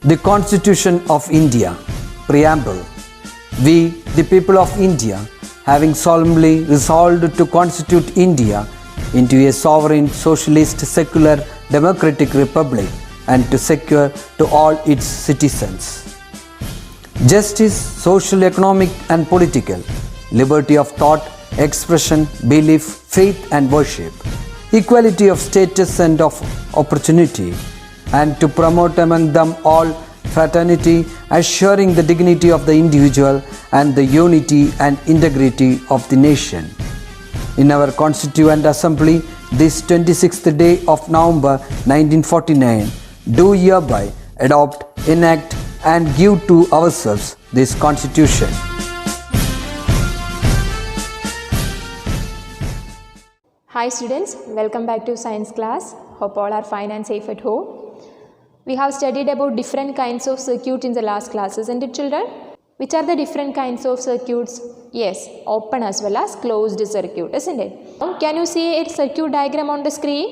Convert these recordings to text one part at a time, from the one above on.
The Constitution of India, Preamble. We, the people of India, having solemnly resolved to constitute India into a sovereign, socialist, secular, democratic republic and to secure to all its citizens justice, social, economic and political, liberty of thought, expression, belief, faith and worship, equality of status and of opportunity, and to promote among them all fraternity, assuring the dignity of the individual and the unity and integrity of the nation. In our Constituent Assembly, this 26th day of November 1949, do hereby adopt, enact and give to ourselves this Constitution. Hi students, welcome back to science class. Hope all are fine and safe at home. We have studied about different kinds of circuit in the last class, isn't it children? Which are the different kinds of circuits? Yes, open as well as closed circuit, isn't it? Can you see a circuit diagram on the screen?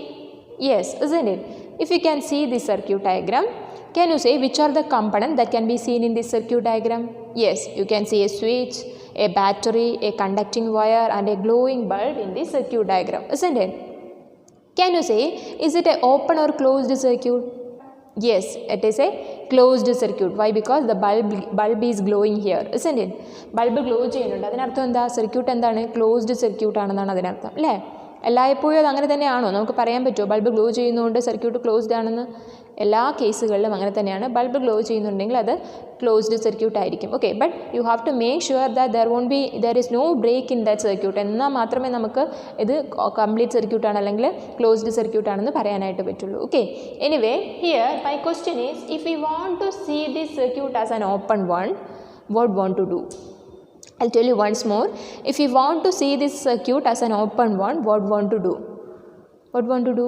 Yes, isn't it? If you can see this circuit diagram, can you say which are the components that can be seen in this circuit diagram? Yes, you can see a switch, a battery, a conducting wire and a glowing bulb in this circuit diagram, isn't it? Can you say, is it an open or closed circuit? Yes, it is a closed circuit. Why? Because the bulb is glowing here, isn't it? Bulb glow ചെയ്യുന്നുണ്ട്. അതിനർത്ഥം എന്താ? Circuit എന്താണ്? Closed circuit ആണെന്നാണ് അതിനർത്ഥം, അല്ലേ? എല്ലായ്പ്പോഴും അത് അങ്ങനെ തന്നെയാണോ? നമുക്ക് പറയാൻ പറ്റുമോ ബൾബ് ഗ്ലോ ചെയ്യുന്നതുകൊണ്ട് സർക്യൂട്ട് ക്ലോസ്ഡ് ആണെന്ന്? എല്ലാ കേസുകളിലും അങ്ങനെ തന്നെയാണ്. ബൾബ് ഗ്ലോ ചെയ്യുന്നുണ്ടെങ്കിൽ അത് ക്ലോസ്ഡ് സർക്യൂട്ട് ആയിരിക്കും. Okay, but you have to make sure that there is no break in that circuit. എന്നാൽ മാത്രമേ നമുക്ക് ഇത് കംപ്ലീറ്റ് സർക്യൂട്ട് ആണ് അല്ലെങ്കിൽ ക്ലോസ്ഡ് സർക്യൂട്ട് ആണെന്ന് പറയാനായിട്ട് പറ്റുള്ളൂ. Okay, anyway here my question is, if you want to see this circuit as an open one, what want to do? I'll tell you once more. If you want to see this circuit as an open one, what want to do? What want to do?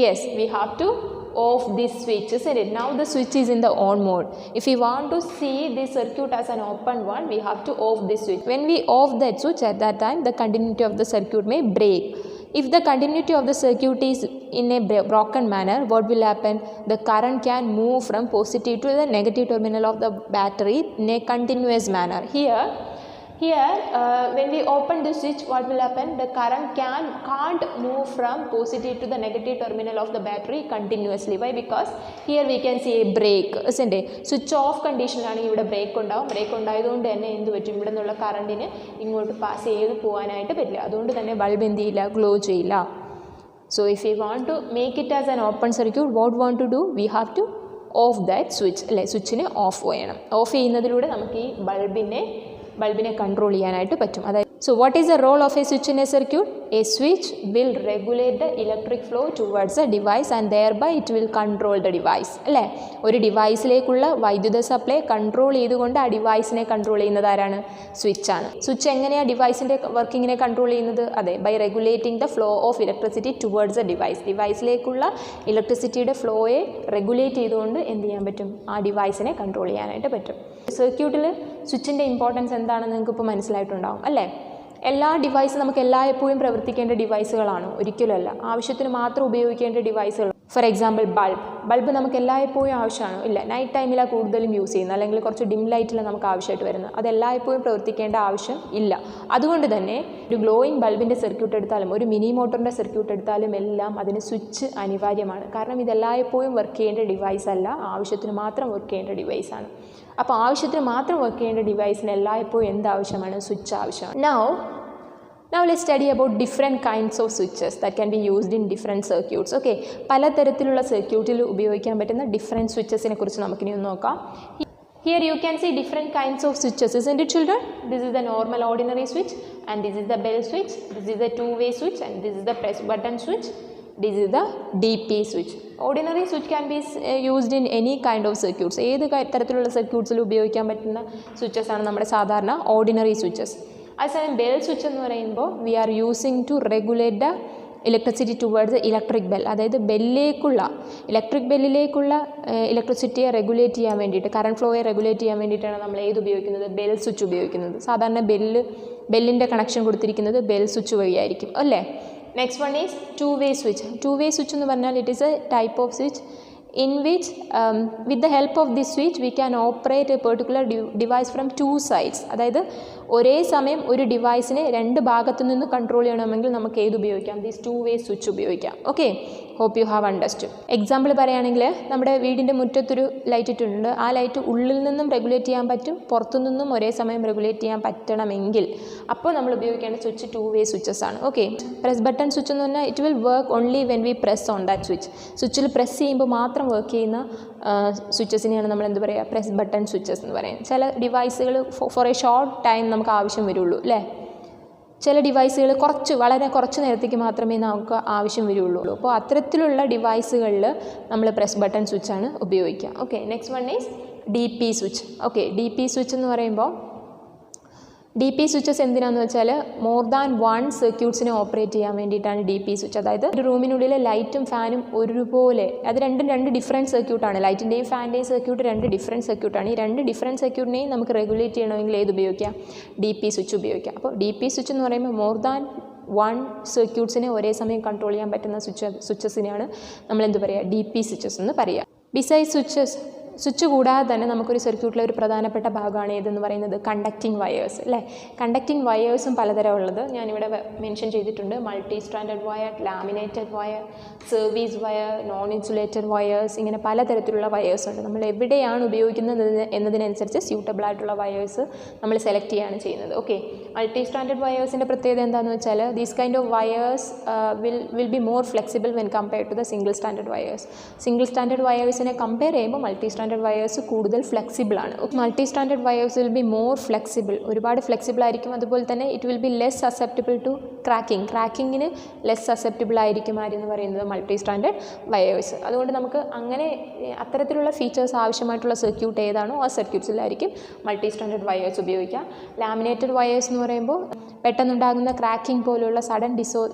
Yes, we have to off this switch, isn't it? Now the switch is in the on mode. If we want to see this circuit as an open one, we have to off this switch. When we off that switch, at that time the continuity of the circuit may break. If the continuity of the circuit is in a broken manner, what will happen? The current can move from positive to the negative terminal of the battery in a continuous manner. Here, when we open the switch, what will happen? The current can't move from positive to the negative terminal of the battery continuously. Why? Because here we can see a break, isn't it? Switch off condition ആണ് ഇവിടെ break ഉണ്ടാവും. Break ഉണ്ടായതുകൊണ്ട് തന്നെ എന്ത് പറ്റും? ഇവിടെ നിന്നുള്ള കറണ്ടിന് ഇങ്ങോട്ട് പാസ് ചെയ്ത് പോകാനായിട്ട് പറ്റില്ല. അതുകൊണ്ട് തന്നെ ബൾബ് എന്ത് ചെയ്യില്ല? ഗ്ലോ ചെയ്യില്ല. So if we want to make it as an open circuit, what want to do? We have to off that switch. അല്ലേ, സ്വിച്ചിനെ ഓഫ് ചെയ്യണം. ഓഫ് ചെയ്യുന്നതിലൂടെ നമുക്ക് ഈ ബൾബിനെ കൺട്രോൾ ചെയ്യാനായിട്ട് പറ്റും. അതായത് so what is the role of a switch in a circuit? A switch will regulate the electric flow towards a device and thereby it will control the device, അല്ലേ? ഒരു ഡിവൈസിലേക്കുള്ള വൈദ്യുത supply control ചെയ്തുകൊണ്ട് ആ ഡിവൈസിനെ control ചെയ്യുന്നത് ആരാണ്? സ്വിച്ചാണ്. Switch എങ്ങനെയാണ് ഡിവൈസിൻ്റെ വർക്കിങ്ങിനെ control ചെയ്യുന്നത്? അതെ, by regulating the flow of electricity towards a device. ഡിവൈസിലേക്കുള്ള ഇലക്ട്രിസിറ്റിയുടെ ഫ്ലോയെ റെഗുലേറ്റ് ചെയ്തുകൊണ്ട് എന്ത് ചെയ്യാൻ പറ്റും? ആ ഡിവൈസിനെ കൺട്രോൾ ചെയ്യാനായിട്ട് പറ്റും. സർക്യൂട്ടിൽ സ്വിച്ചിൻ്റെ ഇമ്പോർട്ടൻസ് എന്താണെന്ന് നിങ്ങൾക്ക് ഇപ്പോൾ മനസ്സിലായിട്ടുണ്ടാകും, അല്ലേ? എല്ലാ ഡിവൈസും നമുക്ക് എല്ലായ്പ്പോഴും പ്രവർത്തിക്കേണ്ട ഡിവൈസുകളാണോ? ഒരിക്കലുമല്ല. ആവശ്യത്തിന് മാത്രം ഉപയോഗിക്കേണ്ട ഡിവൈസുകൾ. ഫോർ എക്സാമ്പിൾ ബൾബ് നമുക്ക് എല്ലായ്പ്പോഴും ആവശ്യമാണോ? ഇല്ല. നൈറ്റ് ടൈമിലാണ് കൂടുതലും യൂസ് ചെയ്യുന്നത്, അല്ലെങ്കിൽ കുറച്ച് ഡിം ലൈറ്റിലാണ് നമുക്ക് ആവശ്യമായിട്ട് വരുന്നത്. അത് എല്ലായ്പ്പോഴും പ്രവർത്തിക്കേണ്ട ആവശ്യം ഇല്ല. അതുകൊണ്ട് തന്നെ ഒരു ഗ്ലോയിങ് ബൾബിൻ്റെ സർക്യൂട്ട് എടുത്താലും ഒരു മിനി മോട്ടറിൻ്റെ സർക്യൂട്ട് എടുത്താലും എല്ലാം അതിന് സ്വിച്ച് അനിവാര്യമാണ്. കാരണം ഇതെല്ലായ്പ്പോഴും വർക്ക് ചെയ്യേണ്ട ഡിവൈസ് അല്ല, ആവശ്യത്തിന് മാത്രം വർക്ക് ചെയ്യേണ്ട ഡിവൈസാണ്. അപ്പോൾ ആവശ്യത്തിന് മാത്രം വർക്ക് ചെയ്യേണ്ട ഡിവൈസിന് എല്ലായ്പ്പോഴും എന്താവശ്യമാണ്? സ്വിച്ച് ആവശ്യമാണ്. Now let's study about different kinds of switches that can be used in different circuits. Okay, പലതരത്തിലുള്ള സർക്യൂട്ടിൽ ഉപയോഗിക്കാൻ പറ്റുന്ന ഡിഫറെൻറ്റ് സ്വിച്ചസിനെ കുറിച്ച് നമുക്കിനി ഒന്ന് നോക്കാം. Here you can see different kinds of switches, isn't it children? This is the normal ordinary switch and this is the bell switch, this is the two-way switch and this is the press button switch. This is the DP switch. Ordinary switch can be used in any kind of circuits. ഏത് തരത്തിലുള്ള സർക്യൂട്ട്സിൽ ഉപയോഗിക്കാൻ പറ്റുന്ന switches ആണ് നമ്മുടെ സാധാരണ ordinary switches. അതേസമയം bell switch എന്ന് പറയുമ്പോൾ we are using to regulate the electricity towards electric bell. അതായത് ഇലക്ട്രിക് ബെല്ലിലേക്കുള്ള ഇലക്ട്രിസിറ്റിയെ റെഗുലേറ്റ് ചെയ്യാൻ വേണ്ടിയിട്ട്, കറണ്ട് ഫ്ലോയെ റെഗുലേറ്റ് ചെയ്യാൻ വേണ്ടിയിട്ടാണ് നമ്മൾ ഏത് ഉപയോഗിക്കുന്നത്? ബെൽ സ്വിച്ച് ഉപയോഗിക്കുന്നത്. സാധാരണ ബെല്ലിൻ്റെ കണക്ഷൻ കൊടുത്തിരിക്കുന്നത് ബെൽ സ്വിച്ച് വഴിയായിരിക്കും, അല്ലേ? Next one is to way switch. Two way switch എന്ന് പറഞ്ഞാൽ it is A type off switch in which with the help of this switch we can operate a particular device from two sides. അതായത് ഒരേ സമയം ഒരു ഡിവൈസിനെ രണ്ട് ഭാഗത്തു നിന്ന് control ചെയ്യണമെങ്കിൽ നമുക്ക് ഏത് ഉപയോഗിക്കാം? ദീസ് ടു വേ സ്വിച്ച് ഉപയോഗിക്കാം. Okay, hope you have understood. Example പറയുകയാണെങ്കിൽ നമ്മുടെ വീടിൻ്റെ മുറ്റത്തൊരു ലൈറ്റ് ഇട്ടിട്ടുണ്ട്. ആ ലൈറ്റ് ഉള്ളിൽ നിന്നും റെഗുലേറ്റ് ചെയ്യാൻ പറ്റും, പുറത്തു നിന്നും ഒരേ സമയം റെഗുലേറ്റ് ചെയ്യാൻ പറ്റണമെങ്കിൽ അപ്പോൾ നമ്മൾ ഉപയോഗിക്കേണ്ട സ്വിച്ച് ടു വേ സ്വിച്ചസ് ആണ്. ഓക്കെ, പ്രസ് ബട്ടൺ സ്വിച്ച് എന്ന് പറഞ്ഞാൽ it will work only when we press on that switch. സ്വിച്ചിൽ പ്രസ് ചെയ്യുമ്പോൾ മാത്രം വർക്ക് ചെയ്യുന്ന സ്വിച്ചസിനെയാണ് നമ്മൾ എന്ത് പറയുക? പ്രസ് ബട്ടൺ സ്വിച്ചസ് എന്ന് പറയും. ചില ഡിവൈസുകൾ ഫോർ എ ഷോർട്ട് ടൈം നമുക്ക് ആവശ്യം വരുള്ളൂ അല്ലേ? ചില ഡിവൈസുകൾ വളരെ കുറച്ച് നേരത്തേക്ക് മാത്രമേ നമുക്ക് ആവശ്യം വരുള്ളൂ. അപ്പോൾ അത്തരത്തിലുള്ള ഡിവൈസുകളിൽ നമ്മൾ പ്രസ് ബട്ടൺ സ്വിച്ചാണ് ഉപയോഗിക്കുക. Okay, next one is D P switch. Okay, D P switch എന്ന് പറയുമ്പോൾ ഡി പി സ്വിച്ചസ് എന്തിനാന്ന് വെച്ചാൽ മോർ ദാൻ വൺ സർക്യൂട്ട്സിനെ ഓപ്പറേറ്റ് ചെയ്യാൻ വേണ്ടിയിട്ടാണ് ഡി പി സ്വിച്ച്. അതായത് ഒരു റൂമിനുള്ളിലെ ലൈറ്റും ഫാനും ഒരുപോലെ, അത് രണ്ട് ഡിഫറെൻറ്റ് സർക്യൂട്ടാണ്. ലൈറ്റിൻ്റെയും ഫാനിൻ്റെയും സർക്യൂട്ട് രണ്ട് ഡിഫറെൻറ്റ് സർക്യൂട്ടാണ്. ഈ രണ്ട് ഡിഫറെൻറ്റ് സർക്യൂട്ടിനെയും നമുക്ക് റെഗുലേറ്റ് ചെയ്യണമെങ്കിൽ ഏത് ഉപയോഗിക്കാം? ഡി പി സ്വിച്ച് ഉപയോഗിക്കാം. അപ്പോൾ ഡി പി സ്വിച്ച് എന്ന് പറയുമ്പോൾ മോർ ദാൻ വൺ സർക്യൂട്ട്സിനെ ഒരേ സമയം കൺട്രോൾ ചെയ്യാൻ പറ്റുന്ന സ്വിച്ചസിനെയാണ് നമ്മൾ എന്ത് പറയുക? ഡി പി സ്വിച്ചസ് എന്ന് പറയുക. ബിസൈഡ് സ്വിച്ച് കൂടാതെ തന്നെ നമുക്കൊരു സർക്യൂട്ടിലെ ഒരു പ്രധാനപ്പെട്ട ഭാഗമാണ് ഏതെന്ന് പറയുന്നത്? കണ്ടക്റ്റിംഗ് വയേഴ്സ് അല്ലേ? കണ്ടക്റ്റിംഗ് വയേഴ്സും പലതരം ഉള്ളത് ഞാനിവിടെ മെൻഷൻ ചെയ്തിട്ടുണ്ട്. Multi standard wire, laminated wire, service wire, non insulated wires, ഇങ്ങനെ പലതരത്തിലുള്ള വയേഴ്സ് ഉണ്ട്. നമ്മൾ എവിടെയാണ് ഉപയോഗിക്കുന്നത് എന്നതിനനുസരിച്ച് സ്യൂട്ടബിൾ ആയിട്ടുള്ള വയേഴ്സ് നമ്മൾ സെലക്ട് ചെയ്യുകയാണ് ചെയ്യുന്നത്. ഓക്കെ, മൾട്ടി സ്റ്റാൻഡേർഡ് വയേഴ്സിൻ്റെ പ്രത്യേകത എന്താണെന്ന് വെച്ചാൽ these kind of wires will be more flexible when compared to the single standard wires. Single standard വയേഴ്സിനെ കമ്പയർ ചെയ്യുമ്പോൾ മൾട്ടി സ്റ്റാൻഡേർഡ് വയേഴ്സ് കൂടുതൽ ഫ്ലെക്സിബിൾ ആണ്. Multi standard wires will be more flexible, ഒരുപാട് flexible ആയിരിക്കും. അതുപോലെ തന്നെ it will be less susceptible to ക്രാക്കിങ്ങിന് less susceptible ആയിരിക്കും ആരെന്ന് പറയുന്നത്? Multi standard wires. അതുകൊണ്ട് നമുക്ക് അങ്ങനെ അത്തരത്തിലുള്ള ഫീച്ചേഴ്സ് ആവശ്യമായിട്ടുള്ള സർക്യൂട്ട് ഏതാണോ ആ സർക്യൂട്ട്സിലായിരിക്കും മൾട്ടി സ്റ്റാൻഡേർഡ് വയേഴ്സ് ഉപയോഗിക്കുക. ലാമിനേറ്റഡ് വയേഴ്സ് എന്ന് പറയുമ്പോൾ പെട്ടെന്നുണ്ടാകുന്ന ക്രാക്കിംഗ് പോലെയുള്ള സഡൻ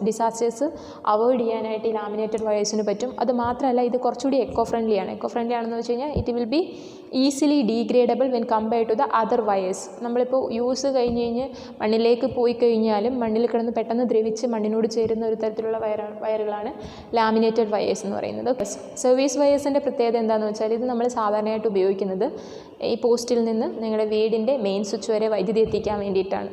ഡിസാസ്റ്റേഴ്സ് അവോയ്ഡ് ചെയ്യാനായിട്ട് ഈ ലാമിനേറ്റഡ് വയേഴ്സിന് പറ്റും. അത് മാത്രമല്ല ഇത് കുറച്ചുകൂടി എക്കോ ഫ്രണ്ട്ലി ആണെന്ന് വെച്ച് കഴിഞ്ഞാൽ it will be easily degradable when compare to the other wires. നമ്മളിപ്പോൾ യൂസ് കഴിഞ്ഞ് മണ്ണിലേക്ക് പോയി കഴിഞ്ഞാലും മണ്ണിൽ കിടന്ന് പെട്ടെന്ന് ദ്രവിച്ച് മണ്ണിനോട് ചേരുന്ന ഒരു തരത്തിലുള്ള വയറുകളാണ് ലാമിനേറ്റഡ് വയേഴ്സ് എന്ന് പറയുന്നത്. സർവീസ് വയേഴ്സിൻ്റെ പ്രത്യേകത എന്താണെന്ന് വെച്ചാൽ ഇത് നമ്മൾ സാധാരണയായിട്ട് ഉപയോഗിക്കുന്നത് ഈ പോസ്റ്റിൽ നിന്ന് നിങ്ങളുടെ വീടിൻ്റെ മെയിൻ സ്വിച്ച് വരെ വൈദ്യുതി എത്തിക്കാൻ വേണ്ടിയിട്ടാണ്.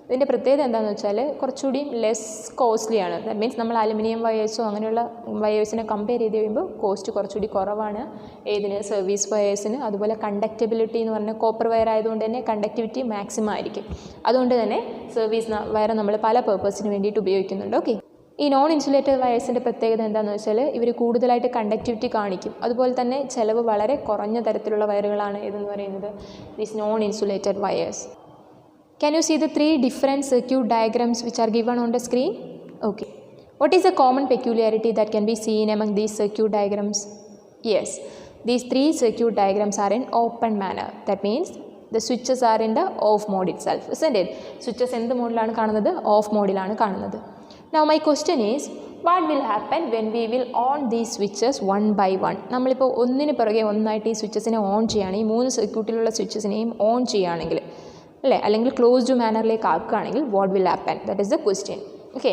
ഇതിൻ്റെ പ്രത്യേകത എന്താണെന്ന് വെച്ചാൽ കുറച്ചുകൂടി ലെസ് കോസ്റ്റ്ലി ആണ്. ദാറ്റ് മീൻസ് നമ്മൾ അലുമിനിയം വയേഴ്സോ അങ്ങനെയുള്ള വയേഴ്സിനെ കമ്പയർ ചെയ്ത് കഴിയുമ്പോൾ കോസ്റ്റ് കുറച്ചുകൂടി കുറവാണ് ഏതിന്? സർവീസ് വയേഴ്സിന്. അതുപോലെ കണ്ടക്റ്റബിലിറ്റി എന്ന് പറഞ്ഞാൽ കോപ്പർ വയർ ആയതുകൊണ്ട് തന്നെ കണ്ടക്ടിവിറ്റി മാക്സിമം ആയിരിക്കും. അതുകൊണ്ട് തന്നെ സർവീസ് വയർ നമ്മൾ പല പർപ്പസിന് വേണ്ടിയിട്ട് ഉപയോഗിക്കുന്നുണ്ട്. ഓക്കെ, ഈ നോൺ ഇൻസുലേറ്റഡ് വയേഴ്സിൻ്റെ പ്രത്യേകത എന്താണെന്ന് വെച്ചാൽ ഇവർ കൂടുതലായിട്ട് കണ്ടക്ടിവിറ്റി കാണിക്കും. അതുപോലെ തന്നെ ചിലവ് വളരെ കുറഞ്ഞ തരത്തിലുള്ള വയറുകളാണ് ഇതെന്ന് പറയുന്നത് these non insulated wires. Can you see the three different circuit diagrams which are given on the screen? Okay. What is the common peculiarity that can be seen among these circuit diagrams? Yes, these three circuit diagrams are in open manner. That means the switches are in the off mode itself, isn't it? Switches എന്ത് മോഡിലാണ് കാണുന്നത്? Of മോഡിലാണ് കാണുന്നത്. Now my question is, what will happen when we will on these switches one by one? നമ്മളിപ്പോൾ ഒന്നിന് പുറകെ ഒന്നായിട്ട് ഈ സ്വിച്ചസിനെ on ചെയ്യുകയാണ്, ഈ മൂന്ന് സർക്യൂട്ടിലുള്ള സ്വിച്ചസിനെയും ഓൺ ചെയ്യുകയാണെങ്കിൽ അല്ലേ, അല്ലെങ്കിൽ ക്ലോസ്ഡ് മാനറിലേക്ക് ആക്കുകയാണെങ്കിൽ what will happen? That is the question. Okay,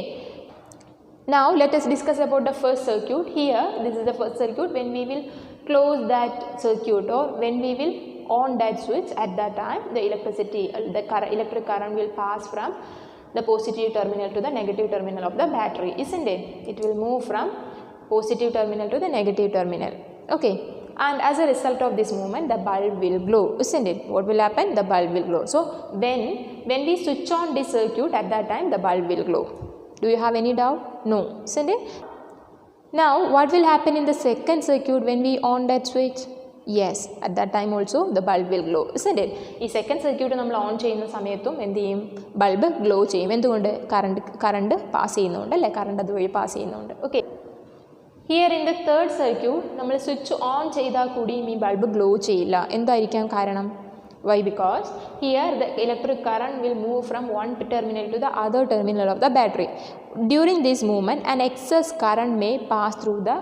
now let us discuss about the first circuit. Here this is the first circuit. When we will close that circuit or when we will on that switch, at that time the electric current will pass from the positive terminal to the negative terminal of the battery, isn't it? It will move from positive terminal to the negative terminal. Okay, and as a result of this movement the bulb will glow, isn't it? What will happen? The bulb will glow. So when we switch on this circuit, at that time the bulb will glow. Do you have any doubt? No, isn't it? Now what will happen in the second circuit when we on that switch? Yes, at that time also the bulb will glow, isn't it? ഈ second circuit നമ്മൾ on ചെയ്യുന്ന സമയത്തും എന്ത് ചെയ്യും? Bulb glow ചെയ്യും. എന്തുകൊണ്ട്? Current pass ചെയ്യുന്നുണ്ട് അല്ലേ, കറണ്ട് അതുവഴി പാസ് ചെയ്യുന്നുണ്ട്. Okay, here in the third circuit നമ്മൾ സ്വിച്ച് ഓൺ ചെയ്താൽ കൂടിയും ഈ ബൾബ് ഗ്ലോ ചെയ്യില്ല. എന്തായിരിക്കാം കാരണം? Why? Because here the electric current will move from one terminal to the other terminal of the battery. During this movement an excess current may pass through the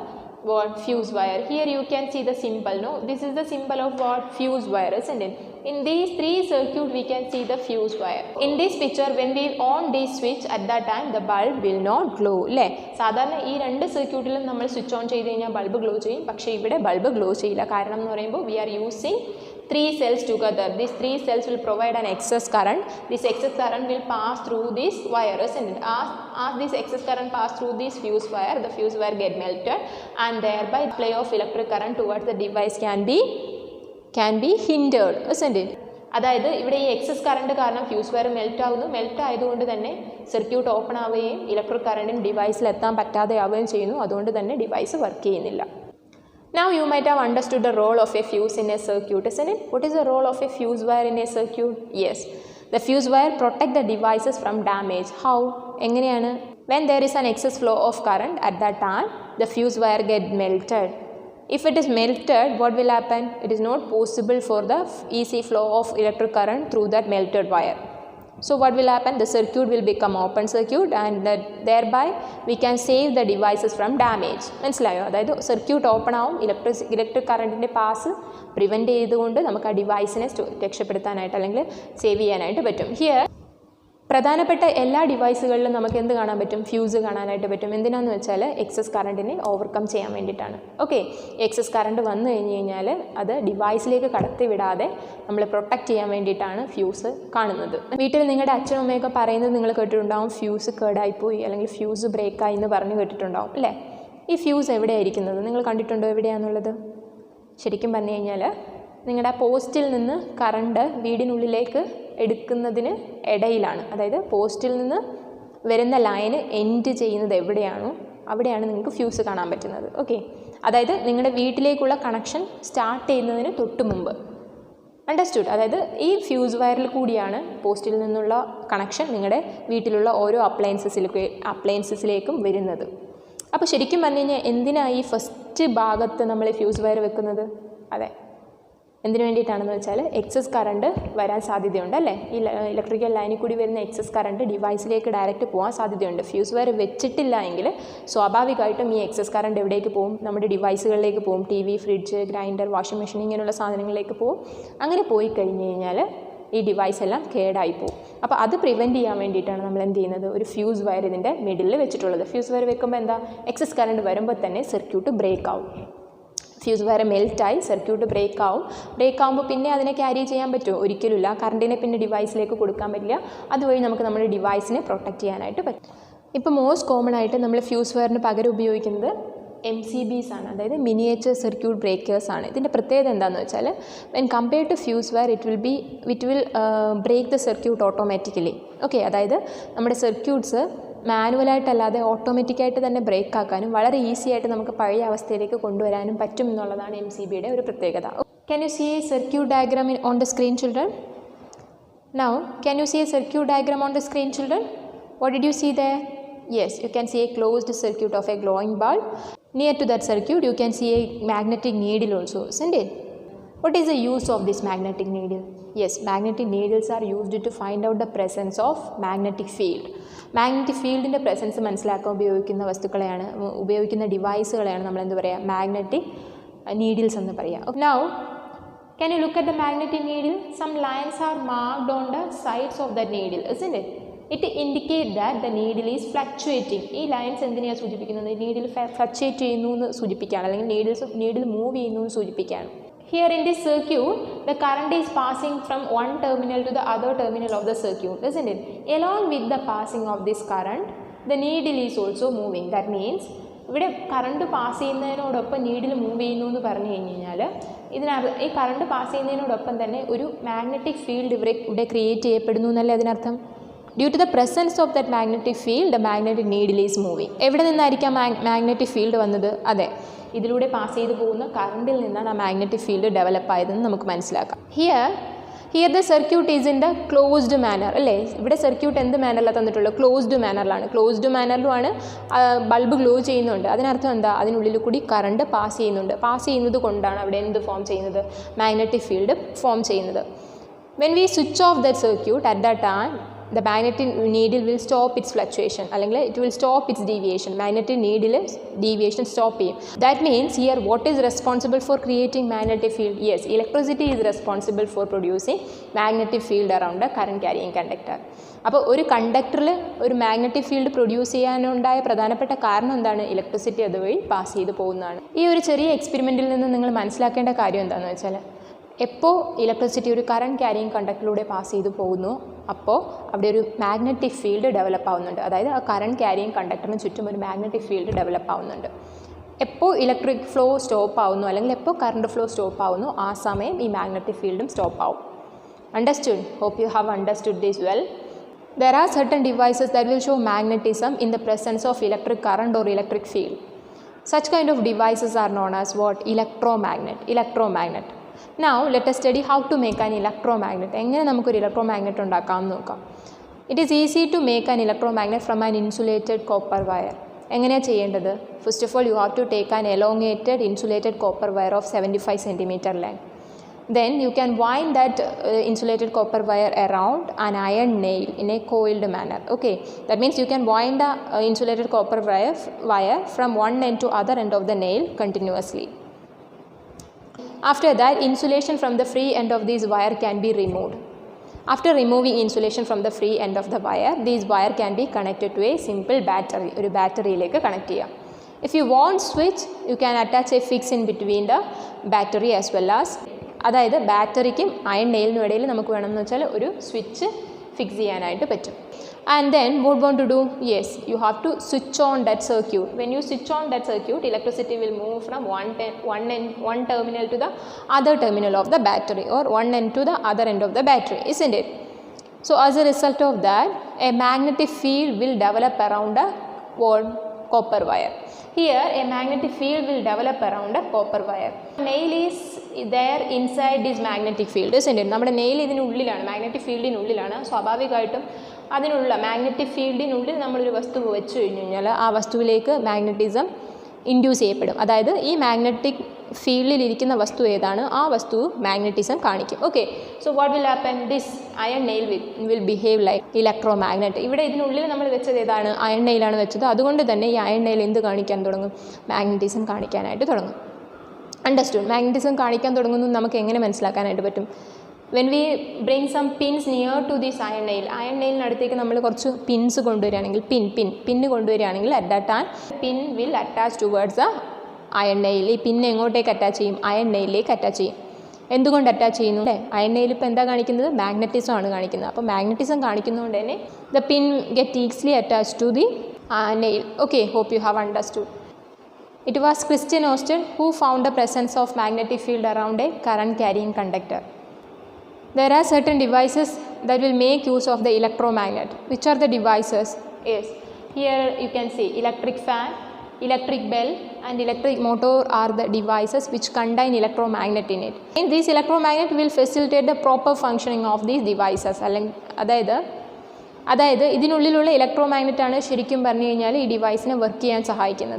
what? Fuse wire. Here you can see the symbol, no? This is the symbol of what? Fuse wire, isn't it? In these three circuit we can see the fuse wire. In this picture, when we on this switch, at that time the bulb will not glow. അല്ലേ? സാധാരണ ഈ രണ്ട് സർക്യൂട്ടിലും നമ്മൾ switch on ചെയ്ത് കഴിഞ്ഞാൽ bulb glow ചെയ്യും. പക്ഷേ ഇവിടെ ബൾബ് ഗ്ലോ ചെയ്യില്ല. കാരണം എന്ന് പറയുമ്പോൾ we are using 3 cells together. These 3 cells will provide an excess current. This excess current will pass through this wire, isn't it? As this excess current pass through this fuse wire, the fuse wire get melted, and thereby play of electric current towards the device can be hindered, isn't it? അതായത് ഇവിടെ ഈ excess current കാരണം fuse wire melt ആവുന്നു. Melt ആയതുകൊണ്ട് തന്നെ circuit open ആവുകയും electric കറണ്ടിന് ഡിവൈസിൽ എത്താൻ പറ്റാതെ ആവുകയും ചെയ്യുന്നു. അതുകൊണ്ട് തന്നെ ഡിവൈസ് വർക്ക് ചെയ്യുന്നില്ല. Now you might have understood the role of a fuse in a circuit, isn't it? What is the role of a fuse wire in a circuit? Yes, the fuse wire protect the devices from damage. How? എങ്ങനെയാണ്? When there is an excess flow of current, at that time the fuse wire get melted. If it is melted, what will happen? It is not possible for the easy flow of electric current through that melted wire. So what will happen? The circuit will become open circuit, and thereby we can save the devices from damage. മനസ്സിലായോ? അതായത് circuit open ആവും, electric കറണ്ടിൻ്റെ pass prevent ചെയ്തുകൊണ്ട് നമുക്ക് ആ ഡിവൈസിനെ രക്ഷപ്പെടുത്താനായിട്ട് അല്ലെങ്കിൽ save ചെയ്യാനായിട്ട് പറ്റും. Here പ്രധാനപ്പെട്ട എല്ലാ ഡിവൈസുകളിലും നമുക്ക് എന്ത് കാണാൻ പറ്റും? ഫ്യൂസ് കാണാനായിട്ട് പറ്റും. എന്തിനാന്ന് വെച്ചാൽ എക്സസ് കറണ്ടിനെ ഓവർകം ചെയ്യാൻ വേണ്ടിയിട്ടാണ്. ഓക്കെ, എക്സസ് കറണ്ട് വന്നു കഴിഞ്ഞ് കഴിഞ്ഞാൽ അത് ഡിവൈസിലേക്ക് കടത്തി വിടാതെ നമ്മൾ പ്രൊട്ടക്റ്റ് ചെയ്യാൻ വേണ്ടിയിട്ടാണ് ഫ്യൂസ് കാണുന്നത്. വീട്ടിൽ നിങ്ങളുടെ അച്ഛനും അമ്മയൊക്കെ പറയുന്നത് നിങ്ങൾ കേട്ടിട്ടുണ്ടാവും, ഫ്യൂസ് കേടായിപ്പോയി അല്ലെങ്കിൽ ഫ്യൂസ് ബ്രേക്കായി എന്ന് പറഞ്ഞ് കേട്ടിട്ടുണ്ടാവും അല്ലേ? ഈ ഫ്യൂസ് എവിടെയായിരിക്കുന്നത് നിങ്ങൾ കണ്ടിട്ടുണ്ടോ? എവിടെയാണെന്നുള്ളത്? ശരിക്കും പറഞ്ഞു കഴിഞ്ഞാൽ നിങ്ങളുടെ പോസ്റ്റിൽ നിന്ന് കറണ്ട് വീടിനുള്ളിലേക്ക് എടുക്കുന്നതിന് ഇടയിലാണ്. അതായത് പോസ്റ്റിൽ നിന്ന് വരുന്ന ലൈന് എൻഡ് ചെയ്യുന്നത് എവിടെയാണോ അവിടെയാണ് നിങ്ങൾക്ക് ഫ്യൂസ് കാണാൻ പറ്റുന്നത്. ഓക്കെ, അതായത് നിങ്ങളുടെ വീട്ടിലേക്കുള്ള കണക്ഷൻ സ്റ്റാർട്ട് ചെയ്യുന്നതിന് തൊട്ട് മുമ്പ്. അണ്ടർസ്റ്റുഡ്? അതായത് ഈ ഫ്യൂസ് വയറിൽ കൂടിയാണ് പോസ്റ്റിൽ നിന്നുള്ള കണക്ഷൻ നിങ്ങളുടെ വീട്ടിലുള്ള ഓരോ അപ്ലയൻസസിലേക്കും വരുന്നത്. അപ്പോൾ ശരിക്കും പറഞ്ഞു കഴിഞ്ഞാൽ എന്തിനാണ് ഈ ഫസ്റ്റ് ഭാഗത്ത് നമ്മൾ ഫ്യൂസ് വയർ വെക്കുന്നത്? അതെ, എന്തിനു വേണ്ടിയിട്ടാണെന്ന് വെച്ചാൽ എക്സസ് കറണ്ട് വരാൻ സാധ്യതയുണ്ട് അല്ലേ? ഈ ഇലക്ട്രിക്കൽ ലൈനിൽ കൂടി വരുന്ന എക്സസ് കറണ്ട് ഡിവൈസിലേക്ക് ഡയറക്റ്റ് പോകാൻ സാധ്യതയുണ്ട്. ഫ്യൂസ് വയർ വെച്ചിട്ടില്ല എങ്കിൽ സ്വാഭാവികമായിട്ടും ഈ എക്സസ് കറണ്ട് എവിടേക്ക് പോകും? നമ്മുടെ ഡിവൈസുകളിലേക്ക് പോകും. T V, fridge, grinder, washing machine ഇങ്ങനെയുള്ള സാധനങ്ങളിലേക്ക് പോകും. അങ്ങനെ പോയി കഴിഞ്ഞ് കഴിഞ്ഞാൽ ഈ ഡിവൈസ് എല്ലാം കേടായി പോകും. അപ്പോൾ അത് പ്രിവെൻറ്റ് ചെയ്യാൻ വേണ്ടിയിട്ടാണ് നമ്മൾ എന്ത് ചെയ്യുന്നത്? ഒരു ഫ്യൂസ് വയർ ഇതിൻ്റെ മിഡിലിൽ വെച്ചിട്ടുള്ളത്. ഫ്യൂസ് വയർ വെക്കുമ്പോൾ എന്താ? എക്സസ് കറണ്ട് വരുമ്പോൾ തന്നെ സർക്യൂട്ട് ബ്രേക്ക് ആവും. ഫ്യൂസ് വയർ മെൽറ്റായി സർക്യൂട്ട് ബ്രേക്ക് ആവുമ്പോൾ പിന്നെ അതിനെ ക്യാരി ചെയ്യാൻ പറ്റുമോ? ഒരിക്കലുമില്ല. കറണ്ടിനെ പിന്നെ ഡിവൈസിലേക്ക് കൊടുക്കാൻ പറ്റില്ല. അതുവഴി നമുക്ക് നമ്മുടെ ഡിവൈസിനെ പ്രൊട്ടക്റ്റ് ചെയ്യാനായിട്ട് പറ്റും. ഇപ്പോൾ മോസ്റ്റ് കോമൺ ആയിട്ട് നമ്മൾ ഫ്യൂസ് വയറിന് പകരം ഉപയോഗിക്കുന്നത് MCBs ആണ്, അതായത് മിനിയേച്ചർ സർക്യൂട്ട് ബ്രേക്കേഴ്സ് ആണ്. ഇതിൻ്റെ പ്രത്യേകത എന്താണെന്ന് വെച്ചാൽ when compared to fuse wire it will break the circuit automatically. Okay, അതായത് നമ്മുടെ സർക്യൂട്ട്സ് മാനുവലായിട്ടല്ലാതെ ഓട്ടോമാറ്റിക്കായിട്ട് തന്നെ ബ്രേക്ക് ആക്കാനും വളരെ ഈസി ആയിട്ട് നമുക്ക് പഴയ അവസ്ഥയിലേക്ക് കൊണ്ടുവരാനും പറ്റും എന്നുള്ളതാണ് MCBയുടെ ഒരു പ്രത്യേകത. Can you see a circuit diagram on the screen, children? Now, can you see a circuit diagram on the screen, children? What did you see there? Yes, you can see a closed circuit of a glowing bulb. Near to that circuit, you can see a magnetic needle also, isn't it? What is the use of this magnetic needle? Yes, magnetic needles are used to find out the presence of magnetic field. Magnetic ഫീൽഡിൻ്റെ presence മനസ്സിലാക്കാൻ ഉപയോഗിക്കുന്ന ഡിവൈസുകളെയാണ് നമ്മൾ എന്ത് പറയുക? Magnetic needles എന്ന് പറയുക. Now can you look at the magnetic needle? Some lines are marked on the sides of the needle, isn't it? It indicates that the needle is fluctuating. ഈ lines എന്തിനെയാണ് സൂചിപ്പിക്കുന്നത്? നീഡിൽ ഫ്ലക്ച്വേറ്റ് ചെയ്യുന്നു എന്ന് സൂചിപ്പിക്കുകയാണ്, അല്ലെങ്കിൽ needle move ചെയ്യുന്നു എന്ന് സൂചിപ്പിക്കുകയാണ്. Here in this circuit, the current is passing from one terminal to the other terminal of the circuit, isn't it? Along with the passing of this current, the needle is also moving. That means ഇവിടെ current pass ചെയ്യുന്നതിനോടൊപ്പം needle move ചെയ്യുന്നു എന്ന് പറഞ്ഞു കഴിഞ്ഞാൽ ഈ current pass ചെയ്യുന്നതിനോടൊപ്പം തന്നെ ഒരു magnetic field ഇവിടെ create ചെയ്യപ്പെടുന്നു എന്നല്ലേ അതിനർത്ഥം? Due to the presence of that magnetic field, the magnetic needle is moving. എവിടെ നിന്നായിരിക്കാം മാഗ്നറ്റിക് ഫീൽഡ് വന്നത്? അതെ, ഇതിലൂടെ പാസ് ചെയ്തു പോകുന്ന കറണ്ടിൽ നിന്നാണ് ആ മാഗ്നറ്റിക് ഫീൽഡ് ഡെവലപ്പ് ആയതെന്ന് നമുക്ക് മനസ്സിലാക്കാം. Here the circuit is in the closed manner അല്ലേ? ഇവിടെ സർക്യൂട്ട് എന്ത് മാനറിലാണ് തന്നിട്ടുള്ളത്? ക്ലോസ്ഡ് മാനറിലാണ്. ക്ലോസ്ഡ് മാനറിലുമാണ് ബൾബ് ഗ്ലോ ചെയ്യുന്നുണ്ട്. അതിനർത്ഥം എന്താ? അതിനുള്ളിൽ കൂടി കറണ്ട് പാസ് ചെയ്യുന്നുണ്ട്. പാസ് ചെയ്യുന്നത് കൊണ്ടാണ് അവിടെ എന്ത് ഫോം ചെയ്യുന്നത്? മാഗ്നറ്റിക് ഫീൽഡ് ഫോം ചെയ്യുന്നത്. When we switch off that circuit, at that time the magnetic needle will stop its fluctuation, അല്ലെങ്കിൽ it will stop its deviation. Magnetic needle deviation stop ചെയ്യും. That means here what is responsible for creating magnetic field? Yes, electricity is responsible for producing magnetic field around a current carrying conductor. അപ്പോൾ ഒരു കണ്ടക്ടറിൽ ഒരു magnetic field produce ചെയ്യാനുണ്ടായ പ്രധാനപ്പെട്ട കാരണം എന്താണ്? Electricity അതുവഴി pass ചെയ്ത് പോകുന്നതാണ്. ഈ ഒരു ചെറിയ എക്സ്പെരിമെൻറ്റിൽ നിന്ന് നിങ്ങൾ മനസ്സിലാക്കേണ്ട കാര്യം എന്താണെന്ന് വെച്ചാൽ, എപ്പോൾ ഇലക്ട്രിസിറ്റി ഒരു കറണ്ട് ക്യാരിയിങ് കണ്ടക്ടറിലൂടെ പാസ് ചെയ്ത് പോകുന്നു, അപ്പോൾ അവിടെ ഒരു മാഗ്നറ്റിക് ഫീൽഡ് ഡെവലപ്പ് ആവുന്നുണ്ട്. അതായത് ആ കറണ്ട് ക്യാരിയിങ് കണ്ടക്ടറിന് ചുറ്റും ഒരു മാഗ്നറ്റിക് ഫീൽഡ് ഡെവലപ്പ് ആവുന്നുണ്ട്. എപ്പോൾ ഇലക്ട്രിക് ഫ്ലോ സ്റ്റോപ്പ് ആവുന്നു അല്ലെങ്കിൽ എപ്പോൾ കറണ്ട് ഫ്ലോ സ്റ്റോപ്പ് ആവുന്നു, ആ സമയം ഈ മാഗ്നറ്റിക് ഫീൽഡും സ്റ്റോപ്പ് ആവും. Understood? Hope you have understood this well. There are certain devices that will show magnetism in the presence of electric current or electric field. Such kind of devices are known as what? Electromagnet. Now let us study how to make an electromagnet. എങ്ങനെ നമുക്കൊരു electromagnet ഉണ്ടാക്കാം എന്ന് നോക്കാം. It is easy to make an electromagnet from an insulated copper wire. എങ്ങനെയാണ് ചെയ്യേണ്ടത്? First of all, you have to take an elongated insulated copper wire of 75 cm length. Then you can wind that insulated copper wire around an iron nail in a coiled manner. Okay, that means you can wind the insulated copper wire from one end to other end of the nail continuously. After that, insulation from the free end of this wire can be removed. After removing insulation from the free end of the wire, this wire can be connected to a simple battery. ഒരു ബാറ്ററിയിലേക്ക് connect ചെയ്യാം. If you want switch, you can attach a fix in between the battery as well as, അതായത് ബാറ്ററിക്കും iron നെയിലിനും ഇടയിൽ നമുക്ക് വേണമെന്ന് വെച്ചാൽ ഒരു switch fix ചെയ്യാനായിട്ട് പറ്റും. And then what want to do? Yes, you have to switch on that circuit. When you switch on that circuit, electricity will move from one terminal to the other terminal of the battery, or one end to the other end of the battery, isn't it? So as a result of that, a magnetic field will develop around a copper wire. Here a magnetic field will develop around a copper wire. Nail is there inside this magnetic field, isn't it? നമ്മുടെ nail ഇതിനുള്ളിലാണ്, magnetic ഫീൽഡിനുള്ളിലാണ്. സ്വാഭാവികമായിട്ടും അതിനുള്ള magnetic ഫീൽഡിനുള്ളിൽ നമ്മളൊരു വസ്തു വെച്ച് കഴിഞ്ഞ് കഴിഞ്ഞാൽ ആ വസ്തുവിലേക്ക് magnetism induce ചെയ്യപ്പെടും. അതായത് ഈ മാഗ്നറ്റിക് ഫീൽഡിലിരിക്കുന്ന വസ്തു ഏതാണ്, ആ വസ്തു മാഗ്നറ്റിസം കാണിക്കും. Okay, so what will happen? This iron nail will behave like electromagnet. ഇവിടെ ഇതിനുള്ളിൽ നമ്മൾ വെച്ചത് ഏതാണ്? അയൺ നെയിലാണ് വെച്ചത്. അതുകൊണ്ട് തന്നെ ഈ അയൺ നെയിൽ എന്ത് കാണിക്കാൻ തുടങ്ങും? മാഗ്നറ്റിസം കാണിക്കാനായിട്ട് തുടങ്ങും. അണ്ടർസ്റ്റുഡ്? മാഗ്നറ്റിസം കാണിക്കാൻ തുടങ്ങുന്നു നമുക്ക് എങ്ങനെ മനസ്സിലാക്കാനായിട്ട് പറ്റും? When we bring some pins near to this iron nail, iron നെയിലിനടുത്തേക്ക് നമ്മൾ കുറച്ച് പിൻസ് കൊണ്ടുവരികയാണെങ്കിൽ, പിന്ന് കൊണ്ടുവരികയാണെങ്കിൽ, at that time pin will attach towards the iron nail. ഈ പിന്നെ എങ്ങോട്ടേക്ക് അറ്റാച്ച് ചെയ്യും? അയൺ നെയിലേക്ക് അറ്റാച്ച് ചെയ്യും. എന്തുകൊണ്ട് അറ്റാച്ച് ചെയ്യുന്നു? അല്ലേ, അയൺ നെയിൽ ഇപ്പോൾ എന്താ കാണിക്കുന്നത്? മാഗ്നറ്റിസം ആണ് കാണിക്കുന്നത്. അപ്പോൾ മാഗ്നറ്റിസം കാണിക്കുന്നതുകൊണ്ട് തന്നെ the pin get easily attach to the nail. Okay, hope you have understood. It was Christian Ørsted who found the presence of magnetic field around a current carrying conductor. There are certain devices that will make use of the electromagnet. Which are the devices? Yes, here you can see electric fan, electric bell and electric motor are the devices which contain electromagnet in it. And this electromagnet will facilitate the proper functioning of these devices. അതായത് ഇതിനുള്ളിലുള്ള ഇലക്ട്രോമാഗ്നറ്റാണ് ശരിക്കും പറഞ്ഞു കഴിഞ്ഞാൽ ഈ ഡിവൈസിനെ work ചെയ്യാൻ സഹായിക്കുന്നത്.